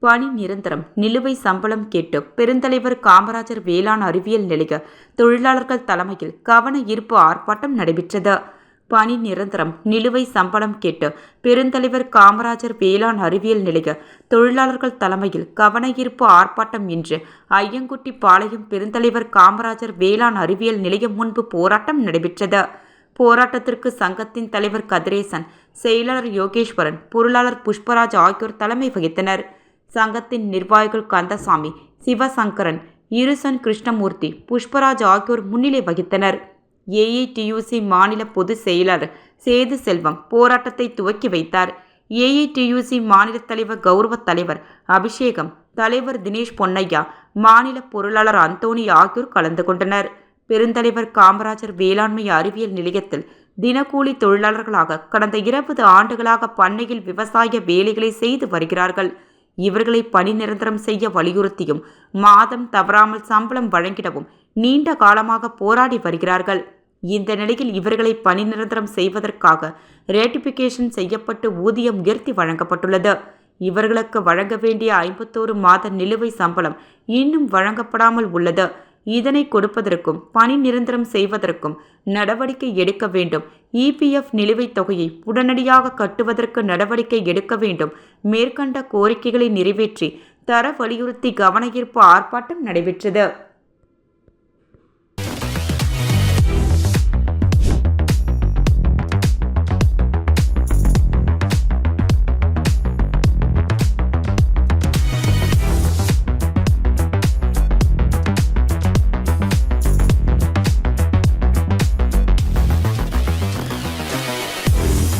பணி நிரந்தரம் நிலுவை சம்பளம் கேட்டு பெருந்தலைவர் காமராஜர் வேளாண் அறிவியல் நிலைய தொழிலாளர்கள் தலைமையில் கவன ஈர்ப்பு ஆர்ப்பாட்டம் நடைபெற்றது. பணி நிரந்தரம் நிலுவை சம்பளம் கேட்டு பெருந்தலைவர் காமராஜர் வேளாண் அறிவியல் நிலைய தொழிலாளர்கள் தலைமையில் கவன ஈர்ப்பு ஆர்ப்பாட்டம் இன்று ஐயங்குட்டி பாளையம் பெருந்தலைவர் காமராஜர் வேளாண் அறிவியல் நிலையம் முன்பு போராட்டம் நடைபெற்றது. போராட்டத்திற்கு சங்கத்தின் தலைவர் கதிரேசன், செயலாளர் யோகேஸ்வரன், பொருளாளர் புஷ்பராஜ் ஆகியோர் தலைமை வகித்தனர். சங்கத்தின் நிர்வாகிகள் கந்தசாமி, சிவசங்கரன், இருசன் கிருஷ்ணமூர்த்தி, புஷ்பராஜ் ஆகியோர் முன்னிலை வகித்தனர். ஏஐடியூசி மாநில பொதுச் செயலாளர் சேது செல்வம் போராட்டத்தை துவக்கி வைத்தார். ஏஐடியூசி மாநில தலைவர் கௌரவ தலைவர் அபிஷேகம், தலைவர் தினேஷ் பொன்னையா, மாநில பொருளாளர் அந்தோணி ஆகியோர் கலந்து கொண்டனர். பெருந்தலைவர் காமராஜர் வேளாண்மை அறிவியல் நிலையத்தில் தினக்கூலி தொழிலாளர்களாக கடந்த 20 ஆண்டுகளாக பண்ணையில் விவசாய வேலைகளை செய்து வருகிறார்கள். இவர்களை பணி நிரந்தரம் செய்ய வலியுறுத்தியும் மாதம் தவறாமல் சம்பளம் வழங்கிடவும் நீண்ட காலமாக போராடி வருகிறார்கள். இந்த நிலையில் இவர்களை பணி நிரந்தரம் செய்வதற்காக ரேட்டிபிகேஷன் செய்யப்பட்டு ஊதியம் உயர்த்தி வழங்கப்பட்டுள்ளது. இவர்களுக்கு வழங்க வேண்டிய 51 மாத நிலுவை சம்பளம் இன்னும் வழங்கப்படாமல் உள்ளது. இதனை கொடுப்பதற்கும் பணி நிரந்தரம் செய்வதற்கும் நடவடிக்கை எடுக்க வேண்டும். இபிஎஃப் நிலுவைத் தொகையை உடனடியாக கட்டுவதற்கு நடவடிக்கை எடுக்க வேண்டும். மேற்கண்ட கோரிக்கைகளை நிறைவேற்றி தர வலியுறுத்தி கவன ஈர்ப்பு ஆர்ப்பாட்டம் நடைபெற்றது.